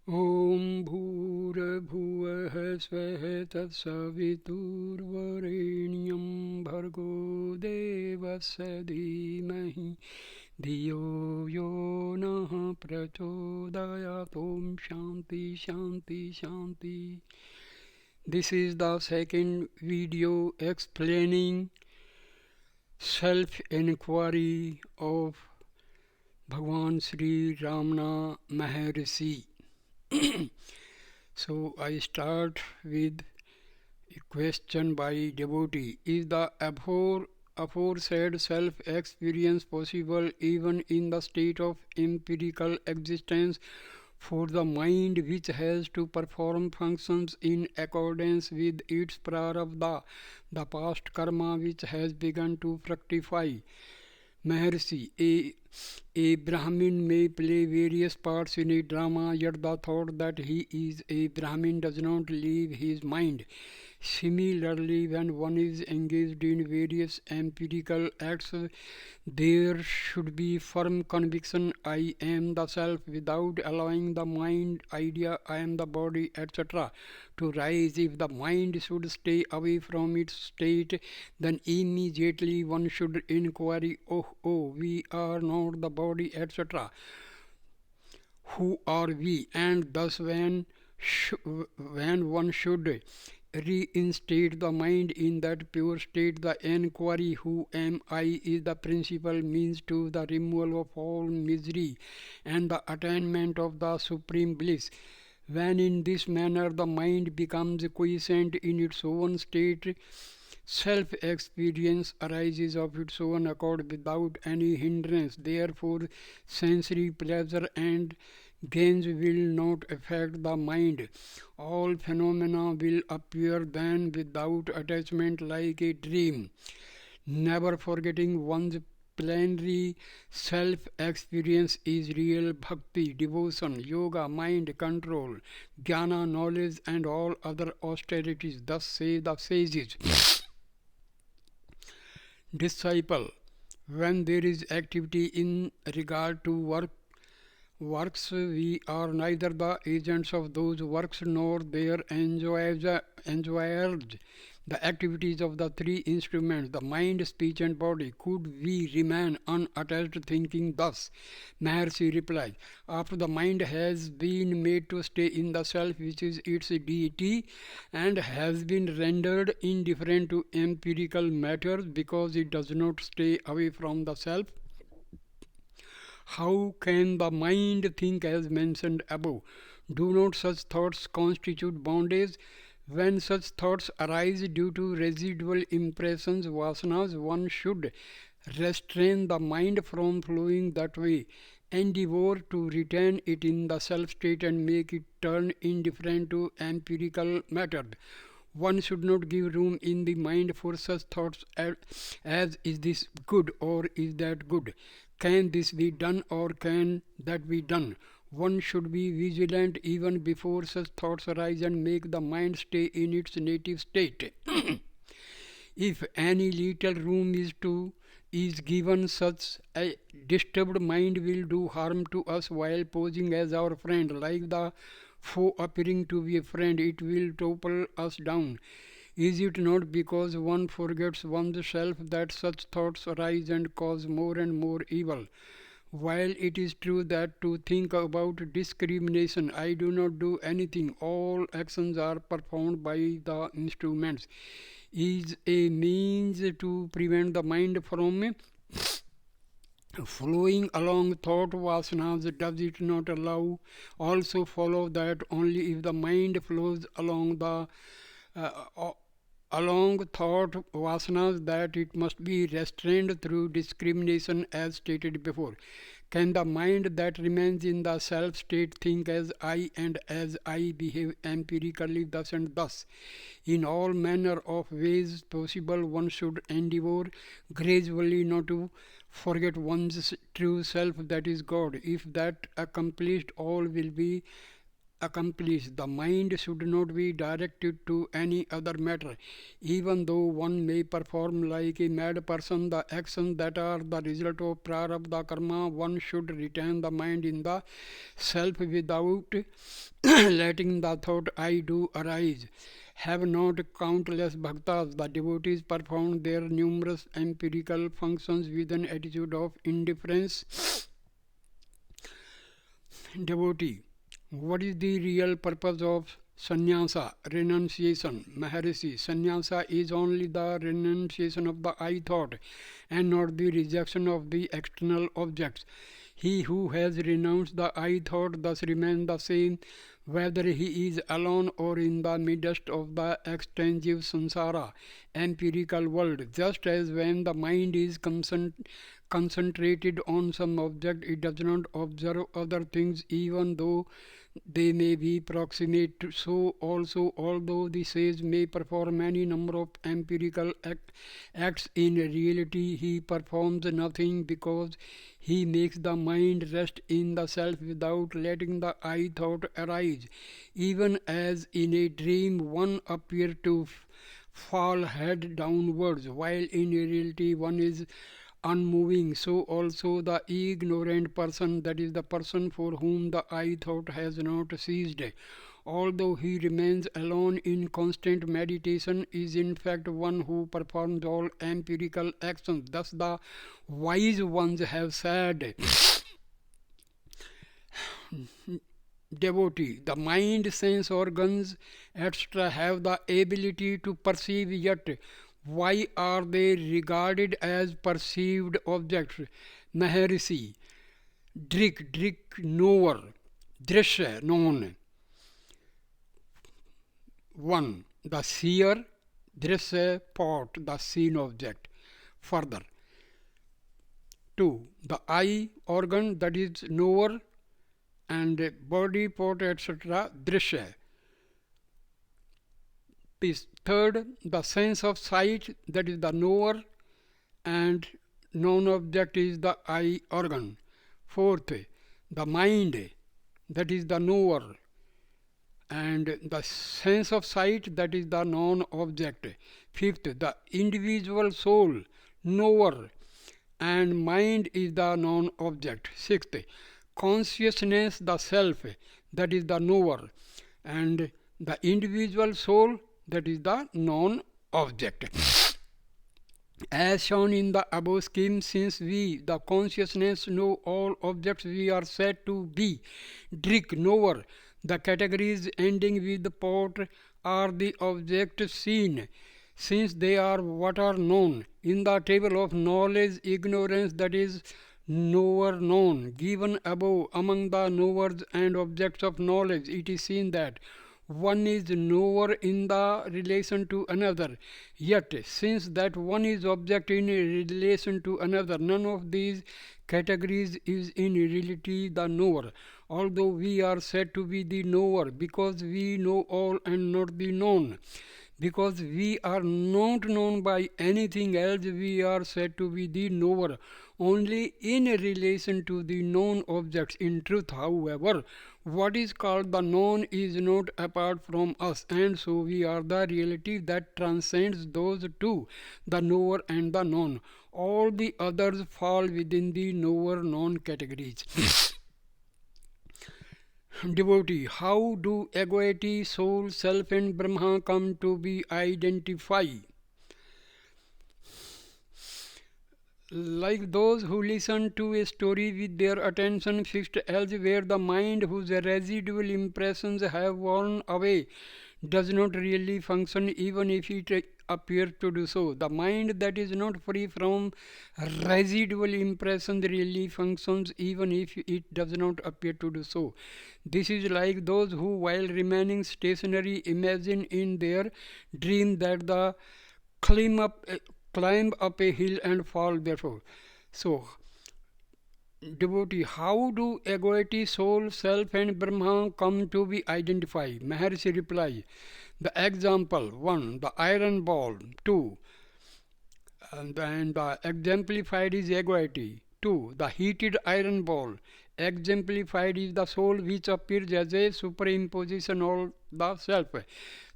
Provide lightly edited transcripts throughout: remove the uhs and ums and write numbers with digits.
ॐ भूर्भुवः स्वः तत्सवितुर्वरेण्यं भर्गो देवस्य धीमहि धियो यो नः प्रचोदयात्. ॐ शान्ति शान्ति शान्ति. This is the second video explaining self-enquiry of Bhagwan Sri Ramana Maharshi. So I start with a question by devotee. Is the aforesaid self-experience possible even in the state of empirical existence for the mind, which has to perform functions in accordance with its prarabdha, the past karma which has begun to fructify? Maharshi, a Brahmin may play various parts in a drama, yet the thought that he is a Brahmin does not leave his mind. Similarly, when one is engaged in various empirical acts, there should be firm conviction, I am the self, without allowing the mind idea, I am the body, etc., to rise. If the mind should stay away from its state, then immediately one should inquire, oh, we are not the body, etc. Who are we? And thus when one should reinstate the mind in that pure state, the enquiry, who am I, is the principal means to the removal of all misery and the attainment of the supreme bliss. When in this manner the mind becomes quiescent in its own state, self-experience arises of its own accord without any hindrance. Therefore, sensory pleasure and gains will not affect the mind. All phenomena will appear then without attachment like a dream. Never forgetting one's plenary self-experience is real bhakti, devotion, yoga, mind control, jnana, knowledge, and all other austerities. Thus say the sages. Disciple, when there is activity in regard to works, we are neither the agents of those works nor their enjoyers. The activities of the three instruments, the mind, speech, and body. Could we remain unattached thinking thus? Maharshi replies, after the mind has been made to stay in the self, which is its deity, and has been rendered indifferent to empirical matters because it does not stay away from the self, how can the mind think as mentioned above? Do not such thoughts constitute bondage? When such thoughts arise due to residual impressions, vasanas, one should restrain the mind from flowing that way, endeavor to retain it in the self state and make it turn indifferent to empirical matters. One should not give room in the mind for such thoughts as is this good or is that good? Can this be done or can that be done? One should be vigilant even before such thoughts arise and make the mind stay in its native state. If any little room is given, such a disturbed mind will do harm to us while posing as our friend. Like the foe appearing to be a friend, it will topple us down. Is it not because one forgets one's self that such thoughts arise and cause more and more evil? While it is true that to think about discrimination, I do not do anything, all actions are performed by the instruments, is a means to prevent the mind from flowing along thought vasanas, does it not also follow that only if the mind flows along thought vasanas that it must be restrained through discrimination as stated before? Can the mind that remains in the self state think as I and as I behave empirically thus and thus? In all manner of ways possible one should endeavor gradually not to forget one's true self, that is God. If that accomplished, all will be accomplished. The mind should not be directed to any other matter. Even though one may perform like a mad person the actions that are the result of prarabdha karma, one should retain the mind in the self without letting the thought I do arise. Have not countless bhaktas, the devotees, performed their numerous empirical functions with an attitude of indifference? Devotee, what is the real purpose of sannyasa, renunciation? Maharshi, sannyasa is only the renunciation of the I thought and not the rejection of the external objects. He who has renounced the I thought thus remains the same whether he is alone or in the midst of the extensive samsara, empirical world. Just as when the mind is concentrated on some object, it does not observe other things even though they may be proximate. So also, although the sage may perform any number of empirical acts, in reality he performs nothing because he makes the mind rest in the self without letting the I thought arise. Even as in a dream one appears to fall head downwards, while in reality one is unmoving, so also the ignorant person, that is the person for whom the I thought has not ceased, although he remains alone in constant meditation, is in fact one who performs all empirical actions. Thus the wise ones have said, devotee, the mind, sense organs, etc. have the ability to perceive, yet why are they regarded as perceived objects? Maharshi, drik, knower, drishya, known. 1. The seer, drishya, pot, the seen object. Further. 2. The eye organ, that is knower, and body, pot, etc. drishya. Third, the sense of sight, that is the knower, and non-object is the eye organ. Fourth, the mind, that is the knower, and the sense of sight, that is the non-object. Fifth, the individual soul, knower, and mind is the non-object. Sixth, consciousness, the self, that is the knower, and the individual soul, that is the non-object. As shown in the above scheme, since we, the consciousness, know all objects, we are said to be drik, knower. The categories ending with the pot are the objects seen, since they are what are known. In the table of knowledge, ignorance, that is knower known, given above, among the knowers and objects of knowledge, it is seen that one is knower in the relation to another. Yet, since that one is object in relation to another, none of these categories is in reality the knower. Although we are said to be the knower because we know all and not the known. Because we are not known by anything else, we are said to be the knower only in relation to the known objects. In truth, however, what is called the known is not apart from us, and so we are the reality that transcends those two, the knower and the known. All the others fall within the knower-known categories. Devotee, how do egoity, soul, self and Brahma come to be identified? Like those who listen to a story with their attention fixed elsewhere, the mind whose residual impressions have worn away does not really function even if it appears to do so. The mind that is not free from residual impressions really functions even if it does not appear to do so. This is like those who, while remaining stationary, imagine in their dream that they climb up a hill and fall therefore. So, devotee, how do egoity, soul, self and Brahma come to be identified? Maharshi reply, the example, 1. The iron ball, 2. And the exemplified is egoity. 2. The heated iron ball, exemplified is the soul which appears as a superimposition of the self.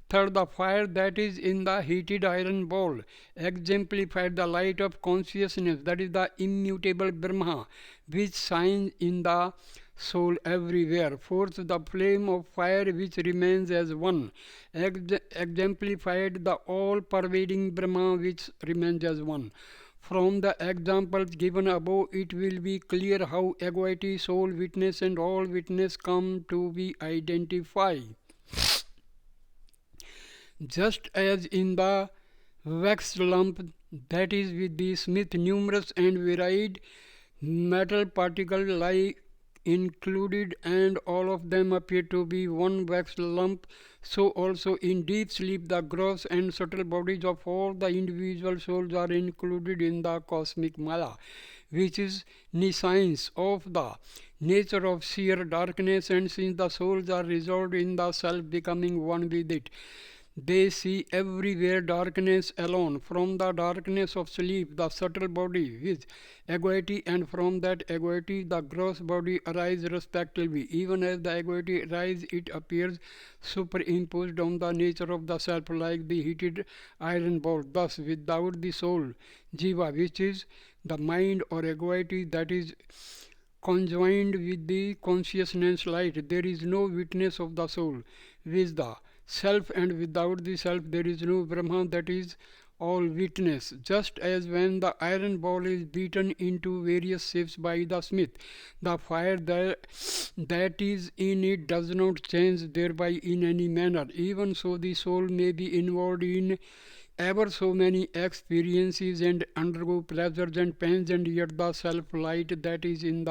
Third, the fire that is in the heated iron ball, exemplified the light of consciousness, that is the immutable Brahma, which shines in the soul everywhere. Fourth, the flame of fire which remains as one, exemplified the all-pervading Brahma which remains as one. From the examples given above, it will be clear how equity, soul witness, and all witness come to be identified. Just as in the wax lump, that is with the smith, numerous and varied metal particles lie included, and all of them appear to be one wax lump, so also in deep sleep the gross and subtle bodies of all the individual souls are included in the cosmic Maya, which is nescience of the nature of sheer darkness, and since the souls are resolved in the self becoming one with it, they see everywhere darkness alone. From the darkness of sleep, the subtle body with equity, and from that equity, the gross body arise respectively. Even as the equity arises, it appears superimposed on the nature of the self, like the heated iron ball. Thus, without the soul, jiva, which is the mind or equity that is conjoined with the consciousness light, there is no witness of the soul, with the self, and without the self there is no Brahma, that is all witness. Just as when the iron ball is beaten into various shapes by the smith, the fire that is in it does not change thereby in any manner, even so the soul may be involved in ever so many experiences and undergo pleasures and pains, and yet the self light that is in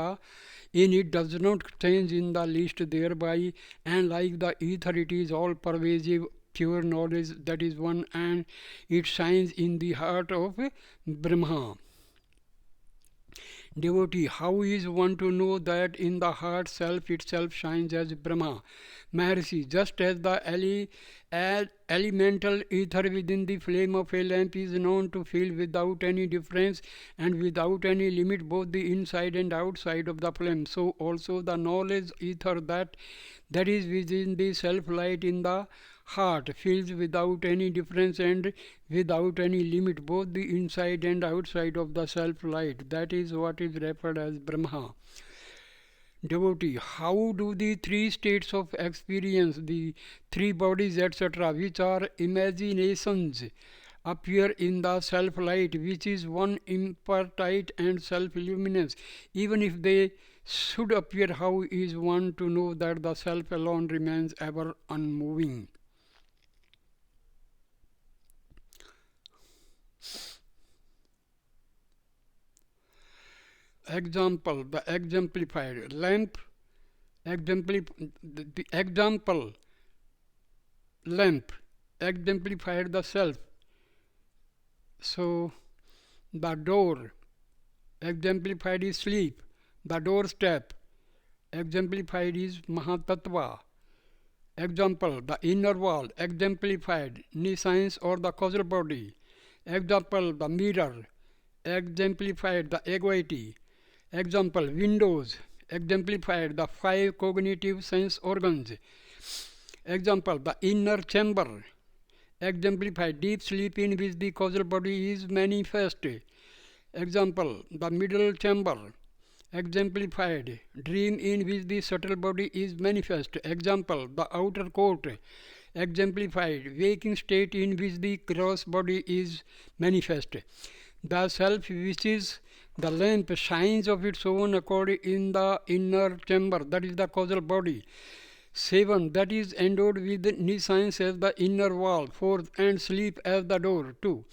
it does not change in the least thereby, and like the ether it is all pervasive pure knowledge, that is one, and it shines in the heart of Brahma. Devotee, how is one to know that in the heart self itself shines as Brahma? Maharshi, just as the elemental ether within the flame of a lamp is known to feel without any difference and without any limit both the inside and outside of the flame, so also the knowledge ether that is within the self light in the heart feels without any difference and without any limit both the inside and outside of the self light. That is what is referred as Brahma. Devotee, how do the three states of experience, the three bodies, etc., which are imaginations, appear in the self light, which is one impartite and self luminous? Even if they should appear, how is one to know that the self alone remains ever unmoving? Example, the exemplified lamp, the example lamp exemplified the self. So the door exemplified is sleep, the doorstep exemplified is Mahatattva. Example, the inner wall exemplified nescience or the causal body. Example, the mirror exemplified the equity. Example, windows exemplified the five cognitive sense organs. Example, the inner chamber exemplified deep sleep in which the causal body is manifest. Example, the middle chamber exemplified dream in which the subtle body is manifest. Example, the outer court exemplified waking state in which the gross body is manifest. The self, which is the lamp, shines of its own accord in the inner chamber, that is the causal body. 7. That is endowed with nescience as the inner wall. 4. And sleep as the door. 2.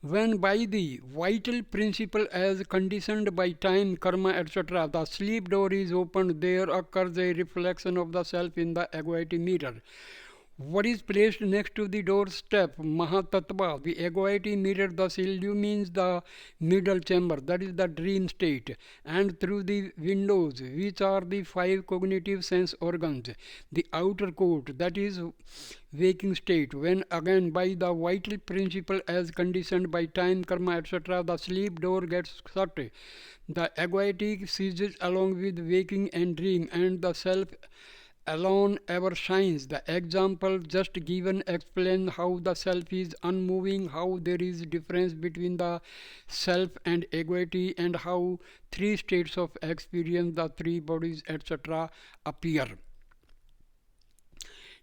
When by the vital principle as conditioned by time, karma, etc., the sleep door is opened, there occurs a reflection of the self in the equity mirror. What is placed next to the doorstep? Mahatattva. The equity mirror thus illumines the middle chamber, that is the dream state, and through the windows, which are the five cognitive sense organs, the outer court, that is waking state. When again by the vital principle as conditioned by time, karma, etc., the sleep door gets shut, the equity ceases along with waking and dream, and the self alone ever shines. The example just given explains how the self is unmoving, how there is difference between the self and egoity, and how three states of experience, the three bodies, etc., appear.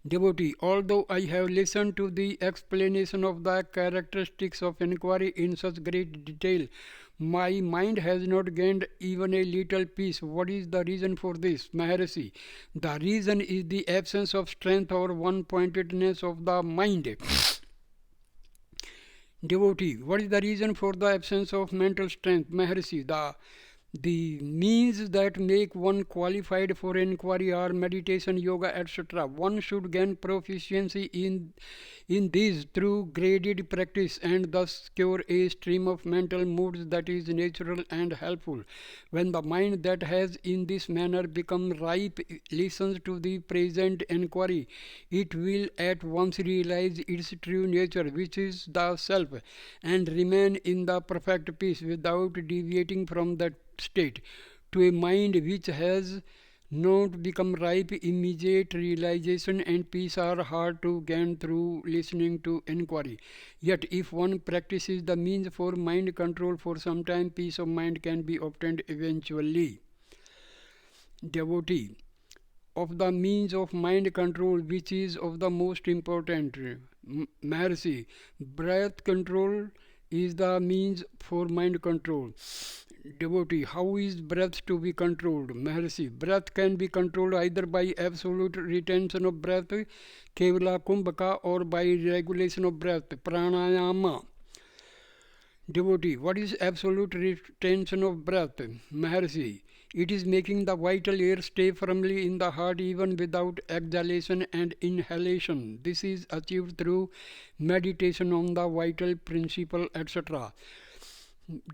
Devotee, although I have listened to the explanation of the characteristics of inquiry in such great detail, my mind has not gained even a little peace. What is the reason for this? Maharishi, the reason is the absence of strength or one-pointedness of the mind. Devotee, what is the reason for the absence of mental strength? Maharishi, the means that make one qualified for inquiry are meditation, yoga, etc. One should gain proficiency in these through graded practice and thus secure a stream of mental moods that is natural and helpful. When the mind that has in this manner become ripe listens to the present inquiry, it will at once realize its true nature, which is the self, and remain in the perfect peace without deviating from that state. To a mind which has not become ripe, immediate realization and peace are hard to gain through listening to inquiry. Yet if one practices the means for mind control for some time, peace of mind can be obtained eventually. Devotee, of the means of mind control, which is of the most important? Maharishi, breath control is the means for mind control. Devotee, how is breath to be controlled? Maharishi, breath can be controlled either by absolute retention of breath, kevala kumbhaka, or by regulation of breath, pranayama. Devotee, what is absolute retention of breath? Maharishi, it is making the vital air stay firmly in the heart even without exhalation and inhalation. This is achieved through meditation on the vital principle, etc.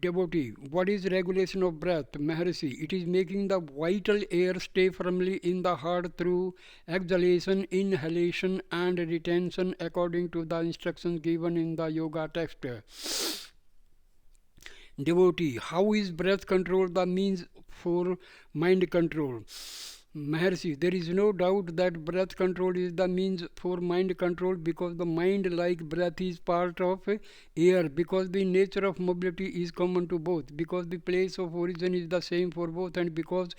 Devotee, what is regulation of breath? Maharishi, it is making the vital air stay firmly in the heart through exhalation, inhalation, and retention according to the instructions given in the yoga text. Devotee, how is breath control the means for mind control? Maharishi, there is no doubt that breath control is the means for mind control because the mind, like breath, is part of air, because the nature of mobility is common to both, because the place of origin is the same for both, and because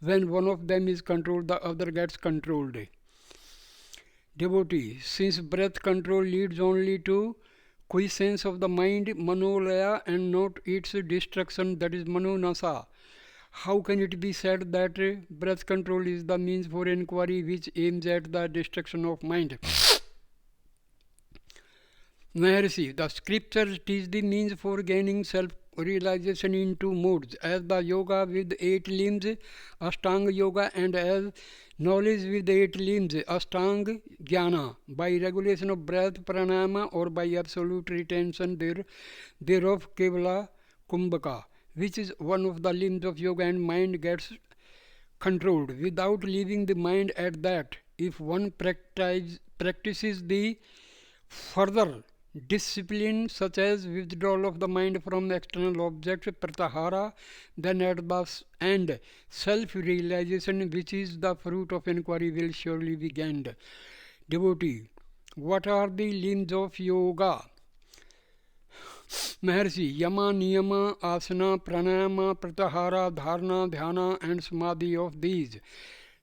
when one of them is controlled, the other gets controlled. Devotee, since breath control leads only to quiescence of the mind, manolaya, and not its destruction, that is manonasa, how can it be said that breath control is the means for inquiry which aims at the destruction of mind? Maharishi, the scriptures teach the means for gaining self-realization in two modes, as the yoga with 8 limbs, Ashtanga yoga, and as knowledge with 8 limbs, Ashtanga jnana, by regulation of breath, pranayama, or by absolute retention thereof, kevala kumbhaka, which is one of the limbs of yoga, and mind gets controlled without leaving the mind at that. If one practices the further discipline such as withdrawal of the mind from external objects, pratyahara, then at the end self-realization, which is the fruit of inquiry, will surely be gained. Devotee, what are the limbs of yoga? Maharishi, yama, niyama, asana, pranayama, pratyahara, dharana, dhyana, and samadhi. Of these,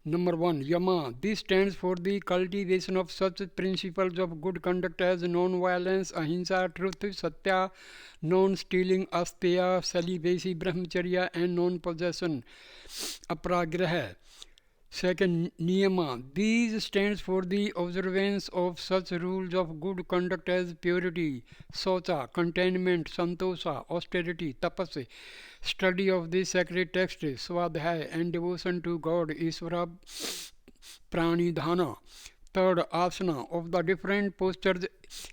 number 1, yama. This stands for the cultivation of such principles of good conduct as non-violence, ahimsa, truth, satya, non-stealing, asteya, celibacy, brahmacharya, and non-possession, apragraha. Second, niyama. These stands for the observance of such rules of good conduct as purity, socha, containment, santosha, austerity, tapas, study of the sacred text, swadhyaya, and devotion to God, Isvara, pranidhana. Third, asana. Of the different postures,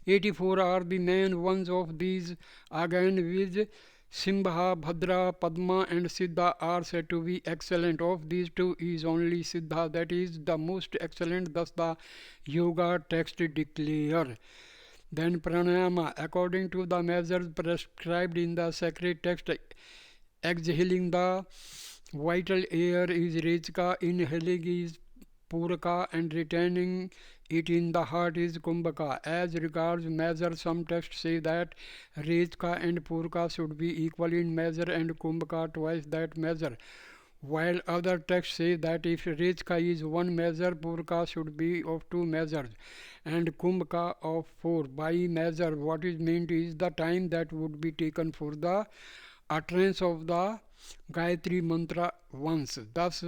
84 are the main ones. Of these, again with Simbha, Bhadra, Padma, and Siddha are said to be excellent. Of these two is only Siddha that is the most excellent, thus the yoga text declare. Then pranayama, according to the measures prescribed in the sacred text, exhaling the vital air is rechika, inhaling is Puraka and retaining it in the heart is Kumbhaka. As regards measure, some texts say that Rejka and Puraka should be equal in measure and Kumbhaka twice that measure, while other texts say that if Rejka is one measure, Puraka should be of two measures, and Kumbhaka of four. By measure, what is meant is the time that would be taken for the utterance of the Gayatri mantra once. Thus,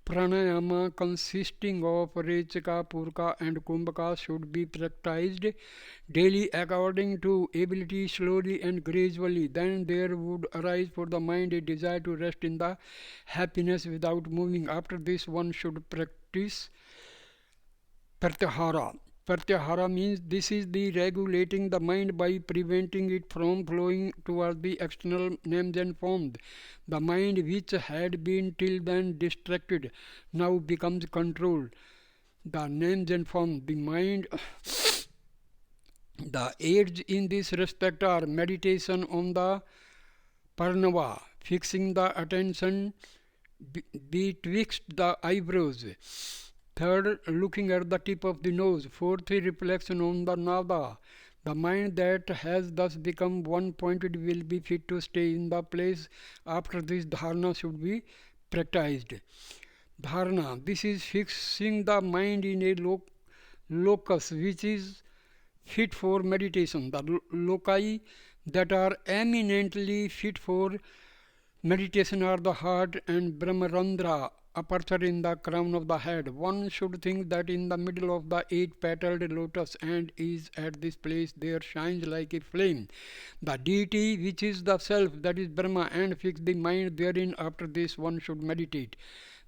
pranayama consisting of Rechaka, Puraka, and Kumbhaka should be practiced daily according to ability, slowly and gradually. Then there would arise for the mind a desire to rest in the happiness without moving. After this, one should practice Pratyahara. Pratyahara means this is the regulating the mind by preventing it from flowing towards the external names and forms. The mind which had been till then distracted now becomes controlled. The names and forms, the mind. The aids in this respect are meditation on the Parnava, fixing the attention betwixt the eyebrows. Third, looking at the tip of the nose. Fourth, reflection on the nada. The mind that has thus become one-pointed will be fit to stay in the place. After this, dharana should be practiced. Dharana, this is fixing the mind in a locus which is fit for meditation. The loci that are eminently fit for meditation are the heart and Brahmarandra, aperture in the crown of the head. One should think that in the middle of the eight-petaled lotus and is at this place there shines like a flame the deity which is the self, that is Brahma, and fix the mind therein. After this one should meditate.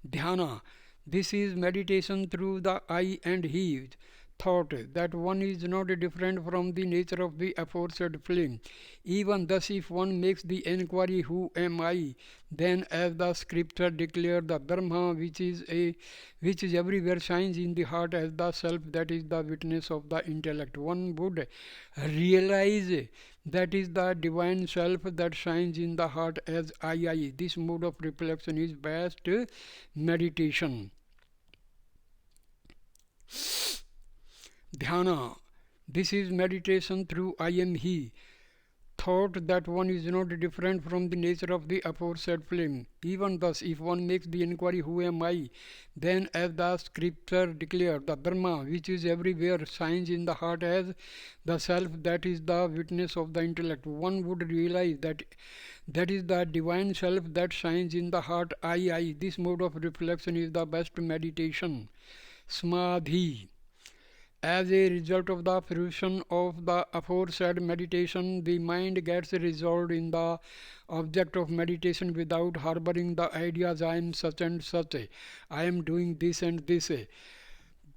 Dhyana, this is meditation through the I and he thought that one is not different from the nature of the aforesaid flame. Even thus, if one makes the enquiry, who am I, then as the scripture declare, the Brahma which is everywhere shines in the heart as the self, that is the witness of the intellect. One would realize that is the divine self that shines in the heart as I. This mode of reflection is best meditation. Dhyana, this is meditation through I am he. Thought that one is not different from the nature of the aforesaid flame. Even thus, if one makes the inquiry, who am I, then as the scripture declare, the Brahma which is everywhere shines in the heart as the self, that is the witness of the intellect. One would realize that is the divine self that shines in the heart I. This mode of reflection is the best meditation. Samadhi. As a result of the fruition of the aforesaid meditation, the mind gets resolved in the object of meditation without harboring the ideas I am such and such, I am doing this and this.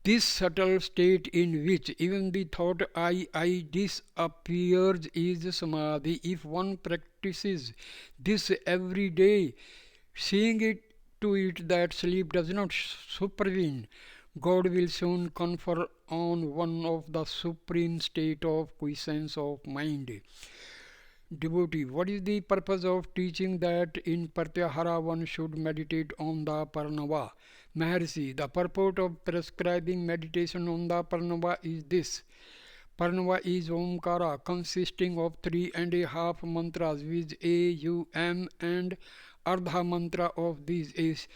This subtle state in which even the thought I disappears is samadhi. If one practices this every day, seeing it to it that sleep does not supervene, God will soon confer on one of the supreme state of quiescence of mind. Devotee, what is the purpose of teaching that in Pratyahara one should meditate on the Parnava? Maharshi, the purport of prescribing meditation on the Parnava is this. Parnava is Omkara, consisting of 3.5 mantras, with A, U, M, and Ardha mantra of these is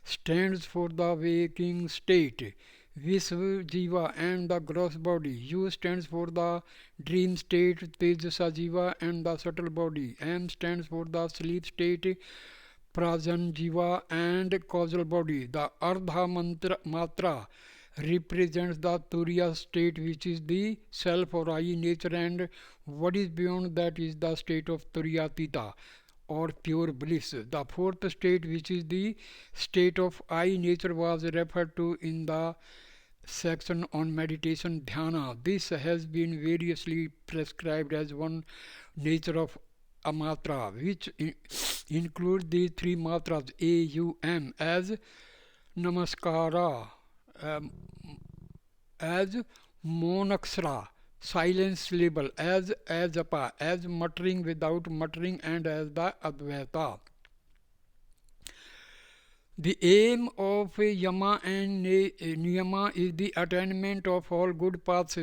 stands for the waking state, Visva Jiva and the gross body. U stands for the dream state, Tejasa Jiva and the subtle body. M stands for the sleep state, Prajan Jiva and causal body. The Ardha Matra represents the Turiya state, which is the self or I nature, and what is beyond that is the state of Turiyatita or pure bliss. The fourth state, which is the state of I nature, was referred to in the section on meditation dhyana. This has been variously prescribed as one nature of amatra, which include the three matras A, U, M as namaskara, as monaksara, silence syllable, as japa, as muttering without muttering, and as the advaita. The aim of yama and niyama is the attainment of all good paths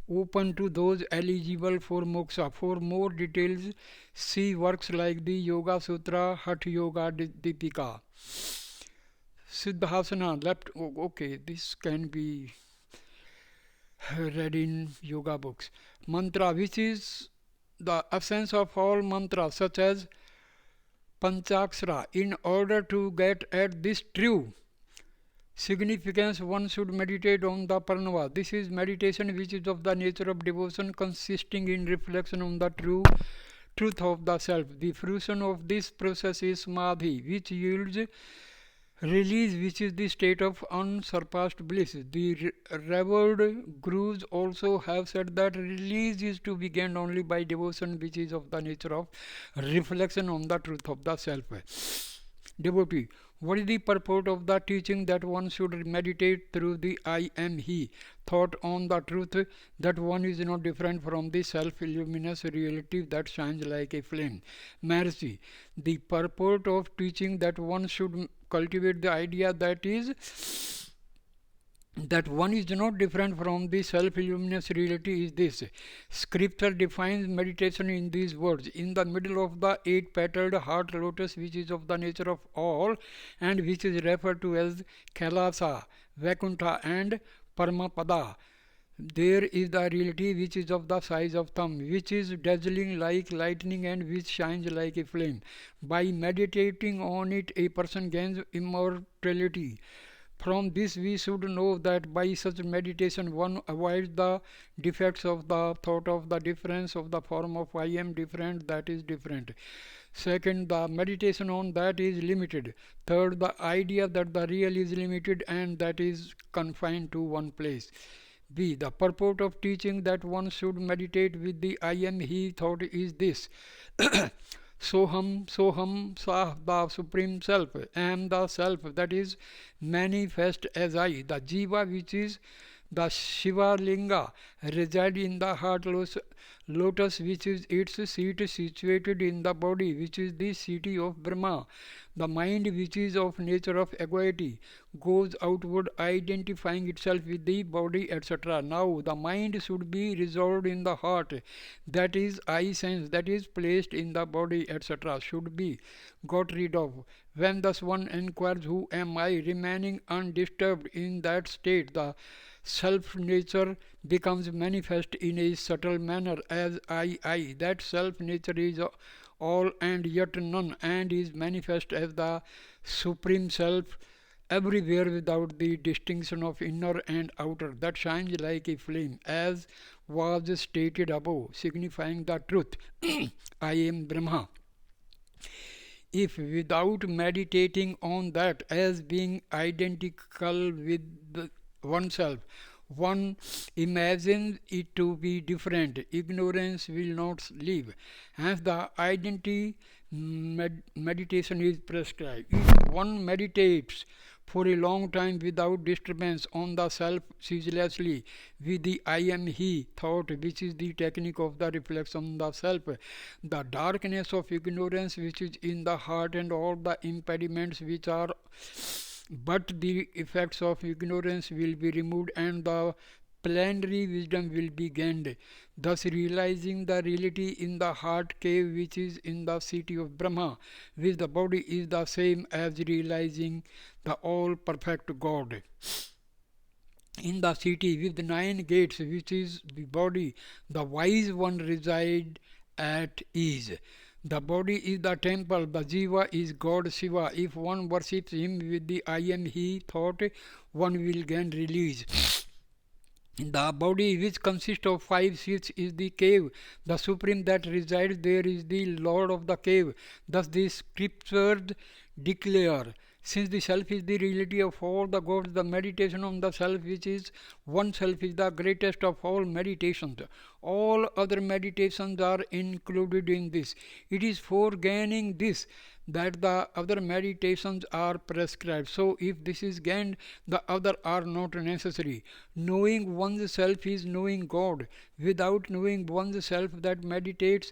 open to those eligible for moksha. For more details, see works like the Yoga Sutra, Hatha Yoga Dipika. Siddhasana, left. Okay, this can be read in yoga books. Mantra, which is the essence of all mantras, such as Panchakshara. In order to get at this true significance, one should meditate on the Pranava. This is meditation which is of the nature of devotion, consisting in reflection on the truth of the self. The fruition of this process is samadhi, which yields release, which is the state of unsurpassed bliss. The revered gurus also have said that release is to be gained only by devotion, which is of the nature of reflection on the truth of the self. Devotee, what is the purport of the teaching that one should meditate through the I am He thought on the truth that one is not different from the self-luminous reality that shines like a flame? Mercy, the purport of teaching that one should cultivate the idea that one is not different from the self-luminous reality is this. Scripture defines meditation in these words: in the middle of the eight-petaled heart lotus, which is of the nature of all and which is referred to as Kailasa, Vaikuntha and Paramapada, there is the reality which is of the size of thumb, which is dazzling like lightning and which shines like a flame. By meditating on it, a person gains immortality. From this we should know that by such meditation one avoids the defects of the thought of the difference of the form of I am different, that is different. Second, the meditation on that is limited. Third, the idea that the real is limited and that is confined to one place. B. The purport of teaching that one should meditate with the I am He thought is this. Soham, Sah, the Supreme Self, am the Self that is manifest as I. The Jiva, which is the Shiva Linga, reside in the heart lotus, which is its seat situated in the body, which is the city of Brahma. The mind, which is of nature of equity, goes outward identifying itself with the body, etc. Now the mind should be resolved in the heart, that is I sense, that is placed in the body, etc. should be got rid of. When thus one inquires who am I, remaining undisturbed in that state, the self nature becomes manifest in a subtle manner as I. That self nature is all and yet none, and is manifest as the Supreme Self everywhere without the distinction of inner and outer, that shines like a flame, as was stated above, signifying the truth. I am Brahma. If without meditating on that as being identical with oneself, one imagines it to be different, ignorance will not leave. Hence the identity meditation is prescribed. If one meditates for a long time without disturbance on the self ceaselessly with the I am He thought, which is the technique of the reflection on the self, the darkness of ignorance which is in the heart and all the impediments which are but the effects of ignorance will be removed and the plenary wisdom will be gained, thus realizing the reality in the heart cave which is in the city of Brahma, which the body is the same as realizing the all perfect God. In the city with 9 gates, which is the body, the wise one reside at ease. The body is the temple, the Jiva is God Shiva. If one worships him with the I am He thought, one will gain release. The body, which consists of 5 seats, is the cave. The Supreme that resides there is the Lord of the cave. Thus the scriptures declare, since the self is the reality of all the gods, the meditation on the self, which is oneself, is the greatest of all meditations. All other meditations are included in this. It is for gaining this that the other meditations are prescribed. So if this is gained, the other are not necessary. Knowing one's self is knowing God. Without knowing one's self that meditates,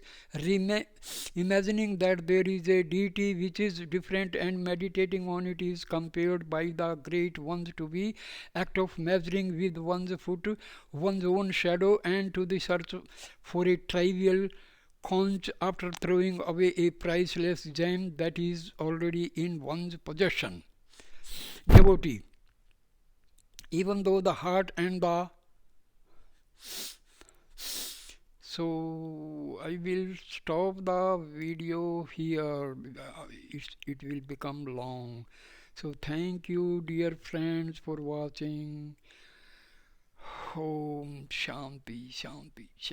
imagining that there is a deity which is different and meditating on it is compared by the great ones to be act of measuring with one's foot one's own shadow, and to the search for a trivial conch after throwing away a priceless gem that is already in one's possession. Devotee, even though the heart and the so I will stop the video here. It will become long. So thank you, dear friends, for watching. Om Shanti Shanti.